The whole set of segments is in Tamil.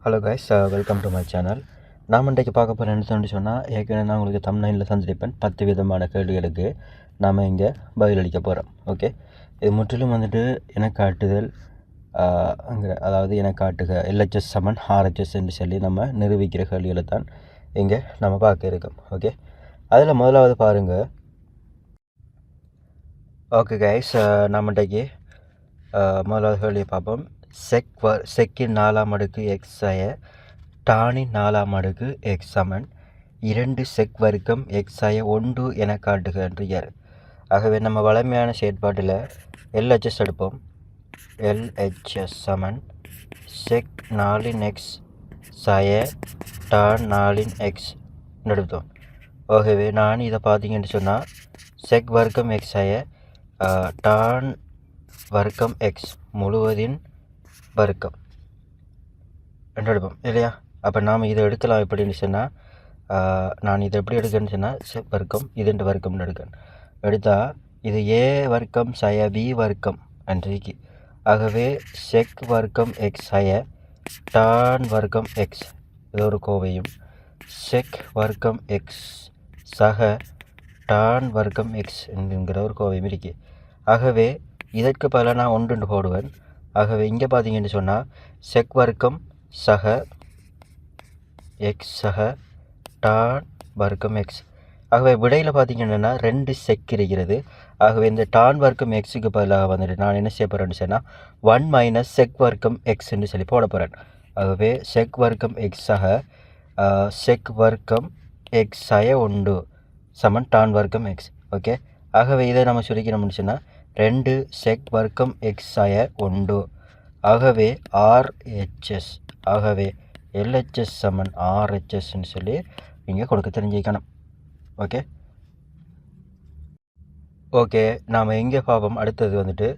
Hello guys, welcome to my channel. நாம் இன்றைக்கு பார்க்க போகிற என்ன சொன்னால், ஏற்கனவே நான் உங்களுக்கு தமிழ்நாட்டில் தந்திருப்பேன் 10 விதமான கேள்விகளுக்கு நாம் இங்கே பதிலளிக்க போகிறோம். ஓகே, இது முற்றிலும் என காட்டுதல், அதாவது என காட்டுக LHS சமன் RHS என்று சொல்லி நம்ம நிரூபிக்கிற கேள்விகளை தான் இங்கே நம்ம பார்க்க இருக்கோம். ஓகே, அதில் முதலாவது பாருங்கள். ஓகே கைஸ், நம்ம இன்றைக்கு முதலாவது கேள்வியை பார்ப்போம். செக்கின் 4ஆம் அடுக்கு எக்ஸாய டானின் 4ஆம் அடுக்கு எக்ஸ் சமன் 2 செக் வர்க்கம் எக்ஸாய 1 என காட்டுகின்றார். ஆகவே நம்ம வளமையான செயற்பாட்டில் LHS எடுப்போம். LHS சமன் செக் 4 எக்ஸ் சாய டான் 4 எக்ஸ் எடுத்தோம். ஆகவே நான் இதை பார்த்தீங்கன்னு சொன்னால் செக் வர்க்கம் எக்ஸாய டான் வர்க்கம் எக்ஸ் முழுவதின் வர்க்கம் என்று எடுப்போம் இல்லையா. அப்போ நாம் இதை எடுக்கலாம் எப்படின்னு சொன்னால், நான் இதை எப்படி எடுக்கணும்னு சொன்னால் செக் வர்க்கம் இதுன்ற வர்க்கம்னு எடுத்தால் இது ஏ வர்க்கம் சய பி வர்க்கம் அன்றைக்கு. ஆகவே செக் வர்க்கம் எக்ஸ் சய டான் வர்க்கம் எக்ஸ் இது ஒரு கோவையும், செக் வர்க்கம் எக்ஸ் சக டான் வர்க்கம் எக்ஸ் என்கிற ஒரு கோவையும் இருக்கு. ஆகவே இதற்கு பல நான் ஒன்று போடுவேன். ஆகவே இங்கே பார்த்தீங்கன்னு சொன்னால் செக் வர்க்கம் சக எக்ஸ் சக டான் வர்க்கம் எக்ஸ். ஆகவே விடையில் பார்த்தீங்கன்னா 2 செக் இருக்கிறது. ஆகவே இந்த டான் வர்க்கம் எக்ஸுக்கு பதிலாக நான் என்ன செய்ய போகிறேன்னு சொன்னால் 1 மைனஸ் செக் வர்க்கம் எக்ஸ்ன்னு சொல்லி போட போகிறேன். ஆகவே செக் வர்க்கம் எக்ஸ் சக செக் வர்க்கம் எக்ஸ் சய 1 சமன் டான் வர்க்கம் எக்ஸ். ஓகே, ஆகவே இதை நம்ம சுருக்கணும்னு சொன்னால் 2 செக் வர்க்கம் எக்ஸ் சய 1. ஆகவே RHS, ஆகவே LHS சமன் RHSன்னு சொல்லி நீங்கள் கொடுக்க தெரிஞ்சுக்கணும். ஓகே ஓகே நாம் எங்கே பார்ப்போம். அடுத்தது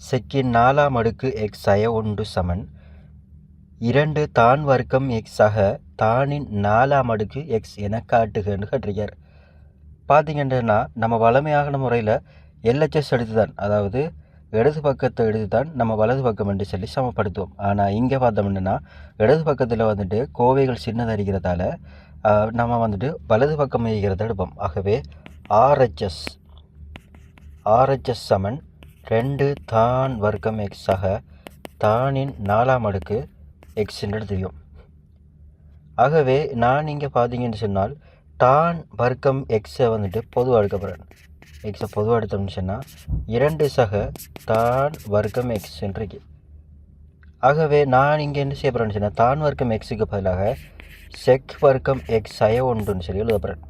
செக்கின் 4ஆம் அடுக்கு எக்ஸ் சய 1 சமன் 2 தான் வர்க்கம் எக்ஸ் சக தானின் 4ஆம் அடுக்கு எக்ஸ் என காட்டுகன்னு கட்டுறார். பார்த்தீங்கன்னா நம்ம வளமையான முறையில் LHS எடுத்து தான், அதாவது இடது பக்கத்தை எடுத்து தான் நம்ம வலது பக்கம் என்று சொல்லி சமப்படுத்துவோம். ஆனால் இங்கே பார்த்தோம்னா இடது பக்கத்தில் கோவைகள் சின்னதாக இருக்கிறதால நம்ம வலது பக்கம் இருக்கிறத எடுப்போம். ஆகவே RHS சமன் 2 தான் வர்க்கம் எக்ஸ் சக தானின் 4ஆம் அடுக்கு எக்ஸ்ன்னு எடுத்துவோம். ஆகவே நான் இங்கே பார்த்தீங்கன்னு சொன்னால் டான் வர்க்கம் எக்ஸை பொதுவாக எடுக்க போகிறேன். எக்ஸை பொதுவாக எடுத்தோம்னு சொன்னால் 2 சக தான் வர்க்கம் எக்ஸ் இருக்கு. ஆகவே நான் இங்கே என்ன செய்ய போகிறேன்னு சொன்னால் தான் வர்க்கம் எக்ஸுக்கு பதிலாக செக் வர்க்கம் எக்ஸ் சய 1ன்னு சொல்லி எழுத போகிறேன்.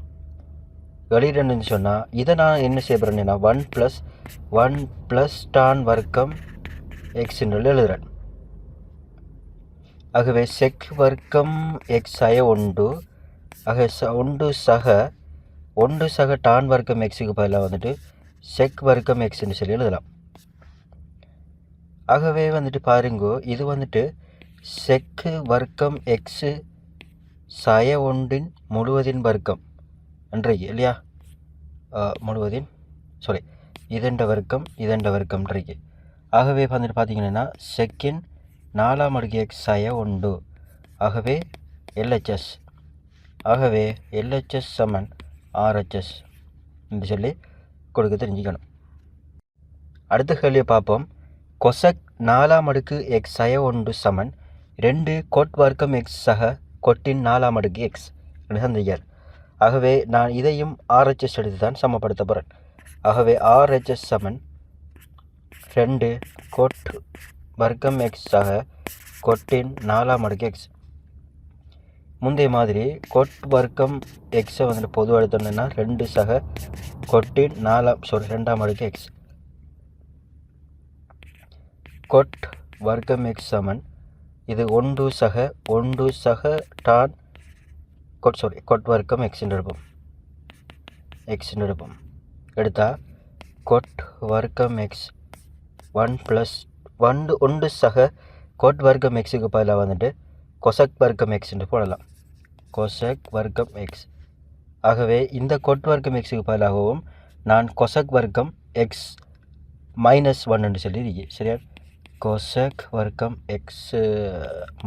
வெளியிடணுன்னு சொன்னால் இதை நான் என்ன செய்ய போகிறேன்னா 1 ப்ளஸ் டான் வர்க்கம் எக்ஸ்ன்னு எழுதுகிறேன். ஆகவே செக் வர்க்கம் எக்ஸ் சய 1 ஆக 1 சக டான் வர்க்கம் எக்ஸுக்கு பதிலாக செக் வர்க்கம் எக்ஸ்ன்னு சொல்லி எழுதலாம். ஆகவே பாருங்கோ, இது செக் வர்க்கம் எக்ஸு சய 1 முழுவதின் வர்க்கம் அன்றைக்கு இல்லையா. முழுவதின் இதண்ட வர்க்கம் இன்றைக்கு. ஆகவே பார்த்தீங்கன்னா செக்கின் 4ஆம் அடுக்கு எக்ஸ் சய 1. ஆகவே LHS, ஆகவே LHS சமன் RHS என்று சொல்லி கொடுக்க தெரிஞ்சுக்கணும். அடுத்த கேள்வியை பார்ப்போம். கொசக் 4ஆம் அடுக்கு எக்ஸ் சய 1 சமன் 2 கொட் வர்க்கம் எக்ஸ் சக கொட்டின் 4ஆம் அடுக்கு எக்ஸ் என்று சந்திக்கார். ஆகவே நான் இதையும் RHS எடுத்து தான் சமப்படுத்த போகிறேன். ஆகவே RHS சமன் 2 கொட் வர்க்கம் எக்ஸ் சக கொட்டின் 4ஆம் அடுக்கு எக்ஸ். முந்தைய மாதிரி கொட் வர்க்கம் எக்ஸை பொதுவாக எடுத்தோம்னா 2 சக கொட்டின் 2ஆம் அடுக்கு எக்ஸ். கொட் வர்க்கம் எக்ஸ் சமன் இது 1 சக டான் கொட் வர்க்கம் எக்ஸ்ன்னு எடுப்போம். எடுத்தால் கொட் வர்க்கம் எக்ஸ் 1 சக கொட் வர்க்கம் எக்ஸுக்கு பதிலாக கொசக் வர்க்கம் எக்ஸ்ன்னு போடலாம். கொசக் வர்க்கம் எக்ஸ். ஆகவே இந்த கொட் வர்க்கம் எக்ஸுக்கு பதிலாகவும் நான் கொசக் வர்க்கம் எக்ஸ் -1 என்று சொல்லி இருக்கேன். சரியா, கொசக் வர்க்கம் எக்ஸ்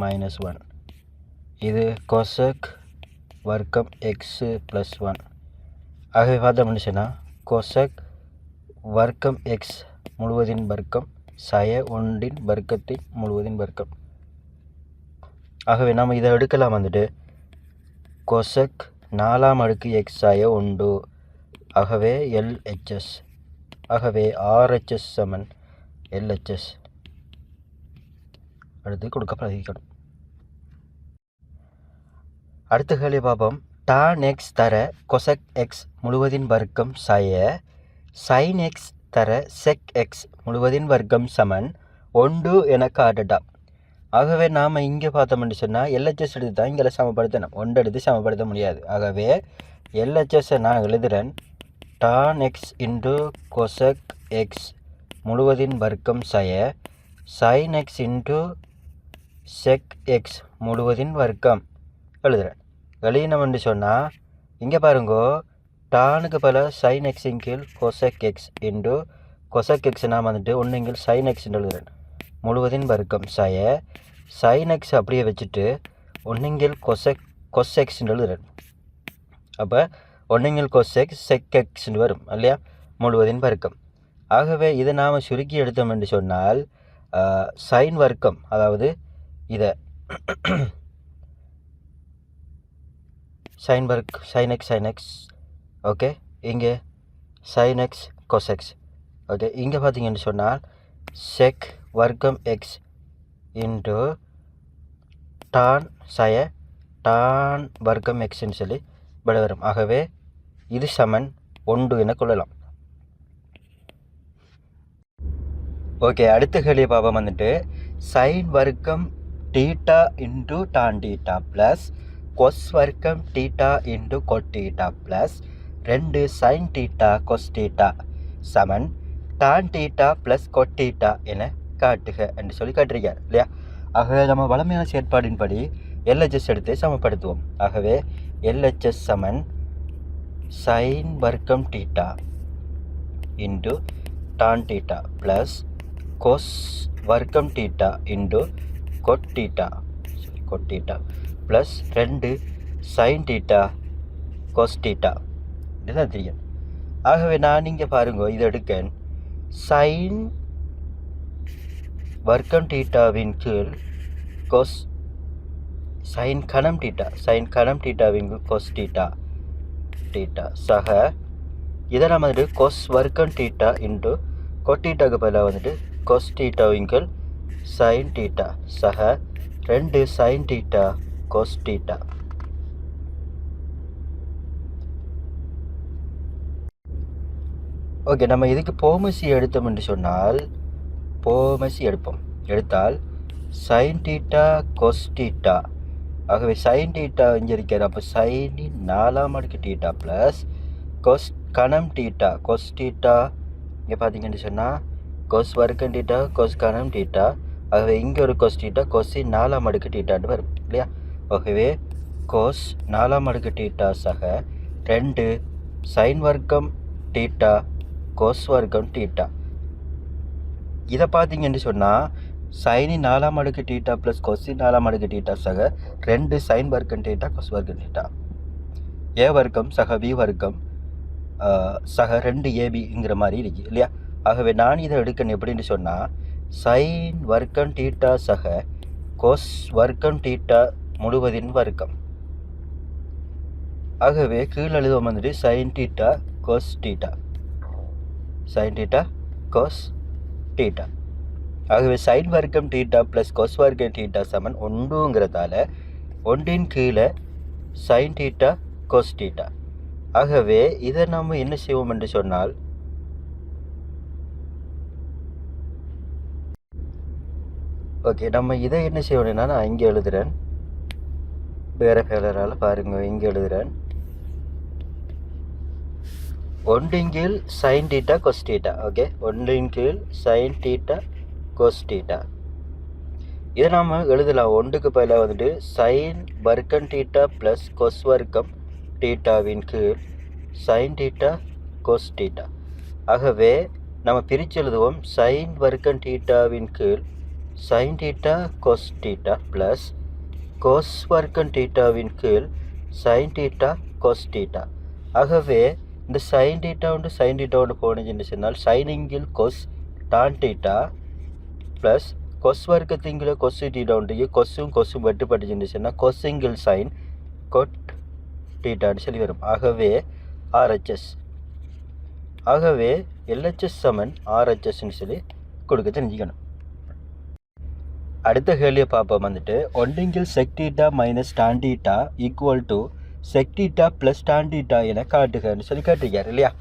-1 இது கொசக் வர்க்கம் எக்ஸு ப்ளஸ் 1. ஆகவே பார்த்தோம்னு சொன்னால் கொசக் வர்க்கம் எக்ஸ் முழுவதின் வர்க்கம் சய ஒன்றின் வர்க்கத்தின் முழுவதின் வர்க்கம். ஆகவே நாம் இதை எடுக்கலாம் வந்துட்டு கொசக் 4ஆம் அடுக்கு எக்ஸ் சய 1. ஆகவே LHS. ஆகவே RHS சமன் LHS அடுத்து கொடுக்கப்படும். அடுத்த கேள்வி பார்ப்போம். tan x தர கொசக் எக்ஸ் முழுவதின் வர்க்கம் சய sin x தர செக் எக்ஸ் முழுவதின் வர்க்கம் சமன் 1 என காட்டட்டாம். ஆகவே நாம் இங்கே பார்த்தோம்னு சொன்னால் LHS எடுத்து தான் இங்கே சமப்படுத்தணும். 1 எடுத்து சமப்படுத்த முடியாது. ஆகவே LHSஐ நான் எழுதுகிறேன் tan x into cosec x முழுவதின் வர்க்கம் சய sin x into sec x முழுவதின் வர்க்கம் எழுதுகிறேன். வெளியினம் என்று சொன்னால் இங்கே பாருங்கோ டானுக்கு பல சைன் எக்ஸின் கீழ் கொசக் எக்ஸ் இன்டு கொசக் எக்ஸ் நான் வந்துட்டு ஒன்றுங்கில் சைன் எக்ஸ் எழுதுகிறேன் முழுவதின் வர்க்கம் சய சைன் எக்ஸ் அப்படியே வச்சுட்டு ஒன்றுங்கில் கொஸ் எக்ஸ் எழுதுகிறேன். அப்போ ஒன்றுங்கில் கொசெக்ஸ் செக் எக்ஸ் வரும் இல்லையா முழுவதின் வர்க்கம். ஆகவே இதை நாம் சுருக்கி எடுத்தோம் என்று சொன்னால் சைன் வர்க்கம், அதாவது இதை sin x ஓகே, இங்கே sin x cos x okay. இங்கே பார்த்தீங்கன்னு சொன்னால் செக் வர்க்கம் எக்ஸ் இன்டு டான் வர்க்கம் எக்ஸ்ன்னு சொல்லி விட வரும். ஆகவே இது சமன் 1 என கொள்ளலாம். ஓகே, அடுத்த கேள்வி பாப்பம் வந்துட்டு சைன் வர்க்கம் theta into tan theta plus cos வர்க்கம் theta into cot theta plus 2 sine theta cos theta சமன் tan theta plus cot theta என காட்டுக என்று சொல்லி காட்டிருக்கார் இல்லையா. ஆகவே நம்ம வளமையான செயற்பாடின்படி LHS எடுத்து சமப்படுத்துவோம். ஆகவே LHS சமன் சைன் வர்க்கம் theta into tan theta plus cos வர்க்கம் theta into cot theta plus 2 sine theta cos theta. இதுதான் தெரியும். ஆகவே நான் இங்கே பாருங்க, இதை எடுக்கேன் சைன் வர்க்கம் டீட்டாவின் கீழ் கொஸ் சைன் கணம் டீட்டாவின் கீழ் கொஸ் டீட்டா சக இதை நம்ம வந்துட்டு கொஸ் வர்க்கம் டீட்டா இன்டு கொட் டீட்டாக்கு பதிலாக வந்துட்டு கொஸ் டீட்டாவின் கீழ் சைன் டீட்டா சக 2 sine theta cos theta. Okay, நம்ம இதுக்கு போமசி எடுத்தோம் என்று சொன்னால் எடுத்தால் சைன் டீட்டா கொஸ் டீட்டா. ஆகவே சைன் டீட்டா இங்கே இருக்கிற அப்போ சைனின் 4ஆம் அடுக்கு டீட்டா ப்ளஸ் கொஸ் கணம் டீட்டா கொஸ் டீட்டா. இங்கே பார்த்தீங்கன்னு சொன்னால் கொஸ் வர்க்கம் டீட்டா கொஸ் கணம் டீட்டா. ஆகவே இங்கே ஒரு கொஸ் டீட்டா கொஸின் 4ஆம் அடுக்கு டீட்டான்னு வரும் இல்லையா. ஆகவே கொஸ் 4ஆம் அடுக்கு டீட்டா சக 2 சைன் வர்க்கம் டீட்டா கொஸ் வர்க்கம் டீட்டா. இதை பார்த்தீங்கன்னு சொன்னால் சைனின் 4ஆம் அடுக்கு டீட்டா ப்ளஸ் கொஸின் 4ஆம் அடுக்கு டீட்டா சக 2 சைன் வர்க்கம் டீட்டா கொஸ் வர்க்கம் டீட்டா. ஏ வர்க்கம் சக பி வர்க்கம் சக 2 ஏபிங்கிற மாதிரி இருக்கு இல்லையா. ஆகவே நான் இதை எடுக்கணும் எப்படின்னு சொன்னால் சைன் வர்க்கம் டீட்டா சக கொஸ் வர்க்கம் டீட்டா முழுவதின் வர்க்கம். ஆகவே கீழ் எழுதுவோம் வந்துட்டு சைன் டீட்டா கொஸ் டீட்டா. ஆகவே சைன் வர்க்கம் டீட்டா ப்ளஸ் கொஸ் வர்க்கம் டீட்டா சமன் 1ங்கிறதால 1ன் கீழே சைன் டீட்டா கொஸ் டீட்டா. ஆகவே இதை நம்ம என்ன செய்வோம் என்று சொன்னால் ஓகே, நம்ம இதை என்ன செய்யணும்னா நான் இங்கே எழுதுகிறேன் வேறு கலரால் பாருங்க, இங்கே எழுதுகிறேன் 1ன் கீழ் sine theta cos theta. Okay, 1ன் கீழ் சைன் டீட்டா கொஸ் டீட்டா. இதை நாம் எழுதலாம் 1க்கு பதிலாக வந்துட்டு சைன் வர்க்கம் டீட்டா ப்ளஸ் கொஸ் வர்க்கம் டீட்டாவின் கீழ் சைன் டீட்டா கொஸ் டீட்டா. ஆகவே நம்ம பிரித்து எழுதுவோம் சைன் வர்க்கம் டீட்டாவின் கீழ் sine theta cos theta plus cos வர்க்கம் தீட்டாவின் கீழ் sin தீட்டா cos தீட்டா. ஆகவே இந்த sin தீட்டா உண்டு sin தீட்டா உண்டு போனதுன்னு சொன்னால் சைனின் கீழ் cos tan தீட்டா ப்ளஸ் கொஸ் வர்க்கத்தின் கீழ் கொஸ் தீட்டா உண்டு கொஸ்ஸும் கொஸ்ஸும் வெட்டுப்பட்டுச்சுன்னு சொன்னால் கொஸ்ஸின் கீழ் sin cot தீட்டான்னு சொல்லி வரும். ஆகவே RHS. ஆகவே LHS சமன் RHSன்னு சொல்லி கொடுக்க தெரிஞ்சுக்கணும். அடுத்த கேள்வியை பார்ப்போம் வந்துட்டு ஒன்றிங்கில் sec theta minus tan theta equal to sec theta plus tan theta என காட்டுகன்னு சொல்லி கேட்டிருக்காரு இல்லையா.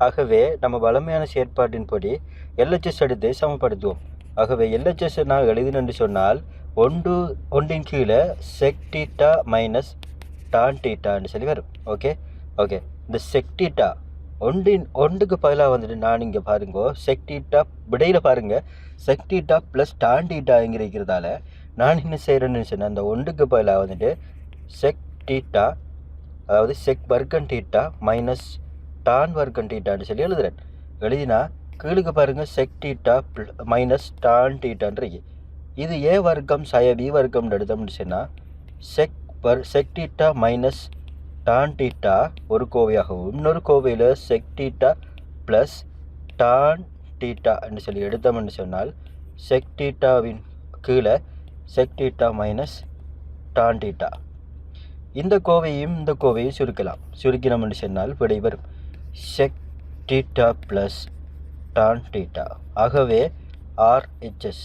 ஆகவே நம்ம வளமையான செயற்பாட்டின்படி LHS எடுத்து சமப்படுத்துவோம். ஆகவே LHS நான் எழுதினு சொன்னால் ஒன்றின் கீழே செக் தீட்டா மைனஸ் டான் தீட்டான்னு சொல்லி வரும். ஓகே ஓகே இந்த செக் தீட்டா ஒன்றுக்கு பதிலாக வந்துட்டு நான் இங்கே பாருங்க செக் தீட்டா விடையில் பாருங்கள் check theta plus tan theta இங்கே இருக்கிறதால நான் என்ன செய்கிறேன்னு சொன்னேன் அந்த ஒன்றுக்கு பதிலாக வந்துட்டு செக் தீட்டா அதாவது செக் வர்க்கம் தீட்டா மைனஸ் டான் வர்க்கம் தீட்டான்னு சொல்லி எழுதுறேன். எழுதினா கீழுக்கு பாருங்கள் செக் தீட்டா மைனஸ் டான் தீட்டான்றது இது ஏ வர்க்கம் சய பி வர்க்கம்னு எடுத்தோம்னு சொன்னால் check theta minus tan theta ஒரு கோவையாகவும் இன்னொரு கோவையில் check theta plus tan theta என்று சொல்லி எடுத்தோம்னு சொன்னால் செக் தீட்டாவின் கீழே check theta minus tan theta. இந்த கோவையும் இந்த கோவையும் சுருக்கினோம்னு சொன்னால் விடை வரும் check theta plus tan theta. ஆகவே RHS.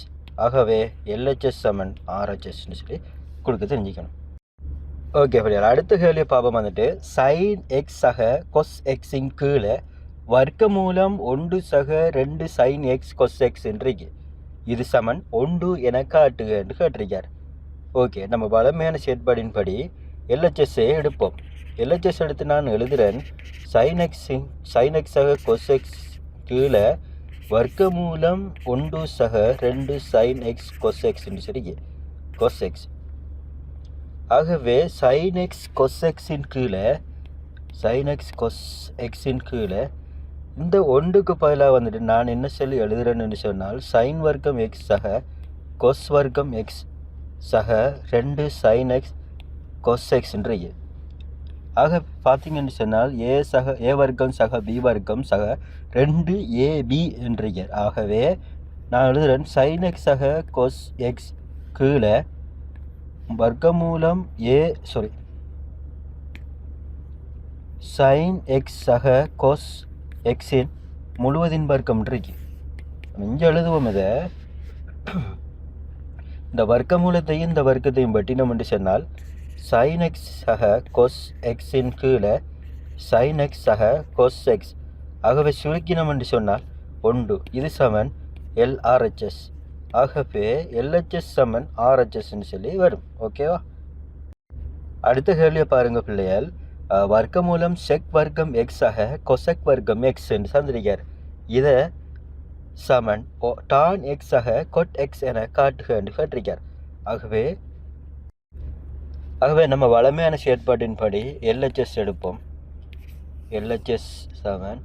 ஆகவே LHS சமன் RHSன்னு சொல்லி கொடுக்க தெரிஞ்சுக்கணும். ஓகே அப்படியா அடுத்த கேள்வி பாப்பம் வந்துட்டு சைன் எக்ஸ் சக கொஸ் எக்ஸின் கீழே வர்க்க மூலம் 1 சக 2 சைன் எக்ஸ் கொஸ் எக்ஸ் என்றிருக்கு இது சமன் 1 என காட்டுக என்று கேட்டிருக்கார். ஓகே நம்ம வளமையான செயற்பாடின்படி LHS எடுப்போம். LHS எடுத்து நான் எழுதுகிறேன் சைன் எக்ஸ் சக கொஸ் எக்ஸ் கீழே வர்க்க மூலம் 1 சக 2 சைன் எக்ஸ் கொஸ் எக்ஸ் என்று சரி கொஸ் எக்ஸ். ஆகவே sin x cos xின் கீழே இந்த ஒன்றுக்கு பதிலாக வந்துட்டு நான் என்ன சொல்லி எழுதுறேன்னு சொன்னால் sin வர்க்கம் x சக cos வர்க்கம் x சக 2 sin x cos xன்றது. ஆக பார்த்தீங்கன்னு சொன்னால் ஏ வர்க்கம் சக பி வர்க்கம் சக 2 AB என்றீங்க. ஆகவே நான் எழுதுறேன் sin x சக cos x கீழே வர்க்கமூலம் sin x சக cos xின் முழுவதின் வர்க்கம் இருக்கு. இங்கே எழுதுவோம் இதை இந்த வர்க்கமூலத்தையும் இந்த வர்க்கத்தையும் பட்டினோம் என்று சொன்னால் sin x சக cos xின் கீழே sin x சக cos x. ஆகவே சுருக்கினோம் என்று சொன்னால் 1 இது சமன் LRHS. ஆகவே LHS சமன் RHSன்னு சொல்லி வரும். ஓகேவா அடுத்த கேள்வியை பாருங்கள் பிள்ளைகள் வர்க்க மூலம் செக் வர்க்கம் எக்ஸ் ஆக கொசெக் வர்க்கம் எக்ஸ் என்று சந்திரிக்கார். இதை சமன் டான் எக்ஸ் ஆக கொட் எக்ஸ் என காட்டுக என்று கேட்டிருக்கார். ஆகவே நம்ம வளமையான செயற்பாட்டின்படி LHS எடுப்போம். LHS சமன்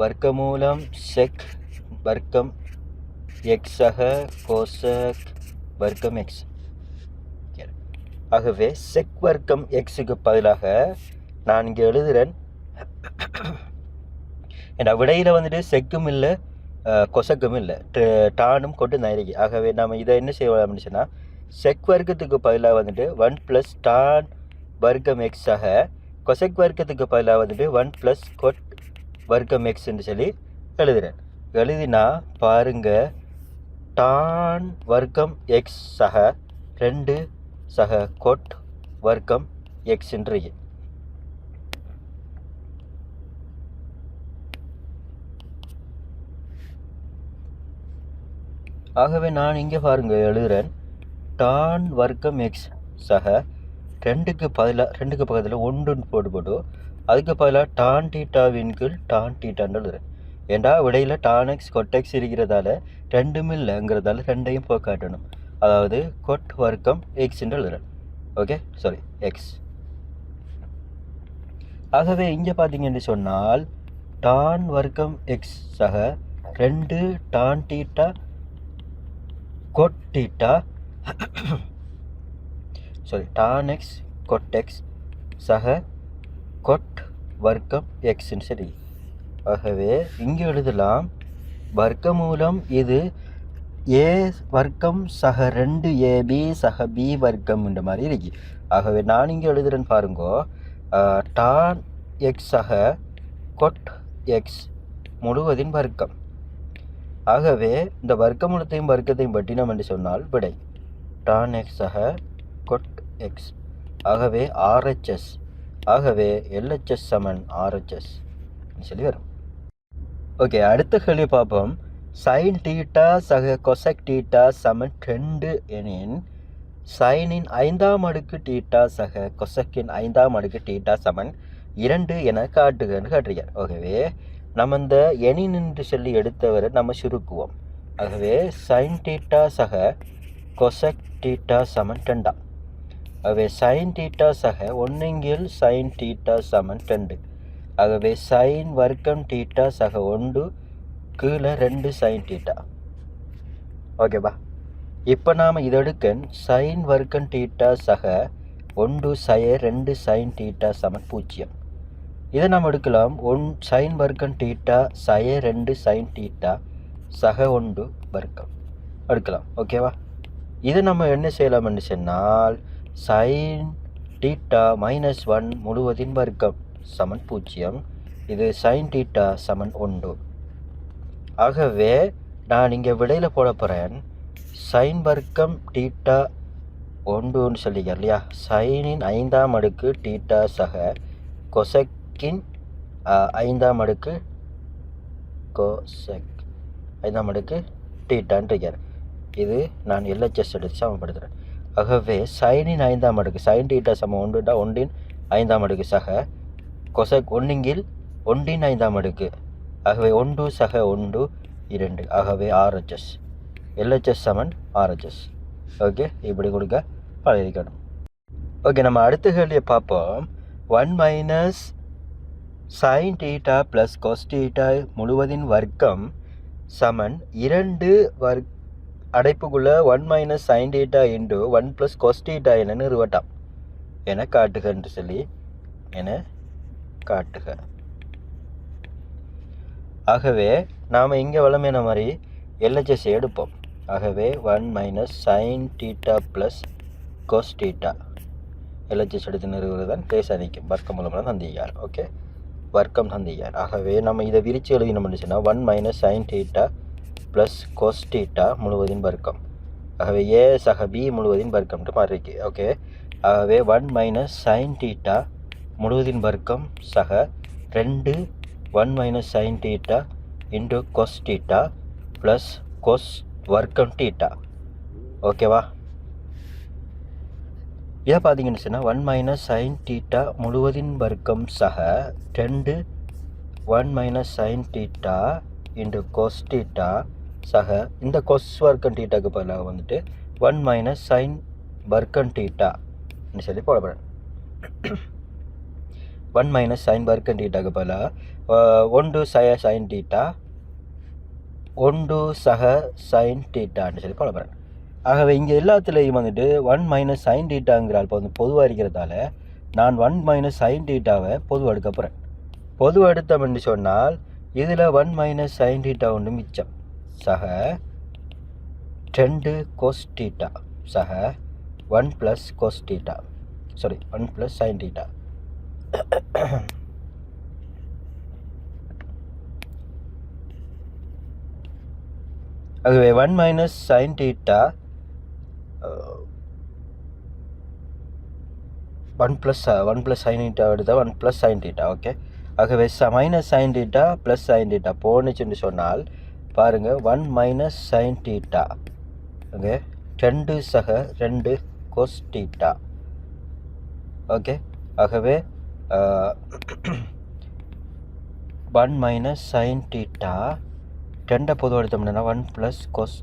வர்க்க மூலம் செக் வர்க்கம் எக்ஸ் ஆக கோசெக் வர்க்கம் எக்ஸ். ஆகவே செக் வர்க்கம் எக்ஸுக்கு பதிலாக நான் இங்கே எழுதுகிறேன் என் விடையில் வந்துட்டு செக்கும் இல்லை கொசக்கும் இல்லை டானும் கொண்டு நைரிக்கு. ஆகவே நம்ம இதை என்ன செய்வோம் அப்படின்னு சொன்னால் செக் வர்க்கத்துக்கு பதிலாக வந்துட்டு 1 + டான் வர்க்கம் எக்ஸ் ஆக கொசெக் வர்க்கத்துக்கு பதிலாக வந்துட்டு 1 + கொட் வர்க்கம் எக்ஸ்ன்னு சொல்லி எழுதுகிறேன். எழுதினா பாருங்கள் டான் வர்க்கம் எக்ஸ் சக 2 சக கொட் வர்க்கம் எக்ஸ்ன்றது. ஆகவே நான் இங்கே பாருங்கள் எழுதுகிறேன் டான் வர்க்கம் எக்ஸ் சக 2க்கு பக்கத்தில் 1 போட்டு அதுக்கு பதிலாக டான் தீட்டாவின் கீழ் டான் தீட்டான்னு எழுதுகிறேன். ஏண்டா விடையில் டான் எக்ஸ் கொட் எக்ஸ் இருக்கிறதால 2ம் இல்லைங்கிறதால 2ஐயும் போய் காட்டணும். அதாவது கொட் வர்க்கம் எக்ஸ்ன்னு எழுதுகிறேன். Okay sorry x. ஆகவே இங்கே பார்த்தீங்கன்னு சொன்னால் டான் வர்க்கம் எக்ஸ் சக 2 tan theta cot theta tan x cot x சக cot வர்க்கம் எக்ஸ்ன்னு சரி. ஆகவே இங்கே எழுதலாம் வர்க்கமூலம் இது ஏ வர்க்கம் சக 2ab சக b வர்க்கம் இந்த மாதிரி இருக்கு. ஆகவே நான் இங்கே எழுதுறேன்னு பாருங்கோ, tan x சக cot x முழுவதின் வர்க்கம். ஆகவே இந்த வர்க்கமூலத்தையும் வர்க்கத்தையும் பற்றி நம்ம என்று சொன்னால் விடை tan x சக cot x. ஆகவே RHS, ஆகவே LHS சமன் RHS சொல்லி வரும். ஓகே, அடுத்த கேள்வி பார்ப்போம். sin தீட்டா சக கொசெக் தீட்டா சமன் 2 எனின் சைனின் 5ஆம் அடுக்கு தீட்டா சக கொசெக்கின் 5ஆம் அடுக்கு தீட்டா சமன் 2 என காட்டுகன்னு காட்டுகிறார். ஆகவே நம்ம இந்த எனின் என்று சொல்லி எடுத்தவரை நம்ம சுருக்குவோம். ஆகவே sin தீட்டா சக கொசெக் தீட்டா சமன் 2. ஆகவே sin தீட்டா சக 1 sin தீட்டா சமன் 2. ஆகவே sin வர்க்கம் தீட்டா சக 1 கீழே 2 sin தீட்டா. ஓகேவா? இப்போ நாம் இதை எடுக்க sin வர்க்கம் தீட்டா சக 1 சய 2 sin தீட்டா சமன் 0. இதை நாம் எடுக்கலாம் sin வர்க்கம் தீட்டா சய 2 sin தீட்டா சக 1 வர்க்கம் எடுக்கலாம். ஓகேவா? இதை நம்ம என்ன செய்யலாம்னு சொன்னால் sin தீட்டா -1 முழுவதின் வர்க்கம் சமன் 0. இது sin தீட்டா சமன் 1. ஆகவே நான் இங்கே விடையில் போட போகிறேன் sin வர்க்கம் தீட்டா 1ன்னு சொல்லிக்க இல்லையா. சைனின் 5ஆம் அடுக்கு தீட்டா சக கொசெக்கின் 5ஆம் அடுக்கு கொசெக் 5ஆம் அடுக்கு தீட்டான்னு இருக்கார். இது நான் LHS எடுத்து சமப்படுத்துகிறேன். ஆகவே சைனின் 5ஆம் அடுக்கு sin தீட்டா சம 1 1 5ஆம் அடுக்கு சக கொசெக் 1 1 5ஆம் அடுக்கு. ஆகவே 1 சக 1 2. ஆகவே RHS LHS சமன் RHS. ஓகே, இப்படி கொடுக்க பழகிக்கணும். ஓகே, நம்ம அடுத்த கேள்வியை பார்ப்போம். 1 sin தீட்டா ப்ளஸ் கொஸ் தீட்டா முழுவதின் வர்க்கம் சமன் 2 அடைப்புக்குள்ள 1 sin theta into 1 + cos theta என நிறுவட்டாம் என காட்டுக என்று சொல்லி காட்டுக. ஆகவே நாம் இங்கே வளமையான மாதிரி LHS எடுப்போம். ஆகவே 1 sin theta plus cos theta LHS எடுத்து நிறுவுவது தான் பேச நிற்கும். வர்க்கம் மூலமாக தந்தியார். ஓகே, வர்க்கம் தந்தியார். ஆகவே நம்ம இதை விரித்து எழுதினோம்னு சொன்னால் 1 sin theta plus cos theta முழுவதின் வர்க்கம். ஆகவே ஏ சக பி முழுவதின் வர்க்கம்ட்டு மாறி இருக்கு. ஓகே, ஆகவே 1 sin தீட்டா முழுவதின் வர்க்கம் சக 2 1 sin theta into cos theta plus cos வர்க்கம் தீட்டா. ஓகேவா? இதை பார்த்தீங்கன்னு சொன்னால் 1 sin தீட்டா முழுவதின் வர்க்கம் சக 2 1 sin theta into cos theta சக இந்த cos வர்க்கம் தீட்டாக்கு பதிலாக வந்துட்டு 1 sin வர்க்கம் தீட்டா சொல்லி போடப்படுறேன். 1 sin வர்க்கம் தீட்டாக்கு பதிலாக 1 sin தீட்டா 1 சக sin தீட்டான்னு சொல்லி போடப்படுறேன். ஆகவே இங்கே எல்லாத்துலேயும் வந்துட்டு 1 sin தீட்டாங்கிறால் இப்போ வந்து பொதுவாக இருக்கிறதால நான் 1 sin தீட்டாவை பொதுவாக எடுக்க போகிறேன். பொதுவாக எடுத்தோம்னு சொன்னால் இதில் 1 sin தீட்டா ஒன்று மிச்சம் சக 2 cos தீட்டா சக 1 + cos தீட்டா 1 + sin தீட்டா. ஆகவே 1 sin தீட்டா 1 + sin தீட்டா எடுத்தால் 1 + sin தீட்டா. ஓகே, ஆகவே -sin theta plus sin theta போனுச்சுன்னு சொன்னால் பாருங்கள் 1 - sin தீட்டா. ஓகே, 2 சக 2 cos தீட்டா. ஓகே, ஆகவே 1 - sin தீட்டா 2 பொதுவாக எடுத்தோம்னா 1 + cos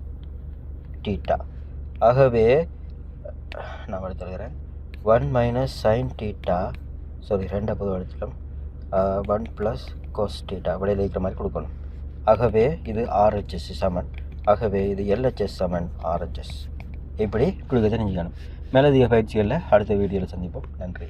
தீட்டா. ஆகவே நான் எடுத்துக்கிறேன் 1 - sin தீட்டா 2 பொதுவாக எடுத்துக்கலாம் 1 + cos தீட்டா விடையில் இருக்கிற மாதிரி கொடுக்கணும். ஆகவே இது RHS சமன். ஆகவே இது LHS சமன் RHS. இப்படி கொடுக்க தெரிஞ்சுக்கணும். மேலதிக பயிற்சிகளில் அடுத்த வீடியோவில் சந்திப்போம். நன்றி.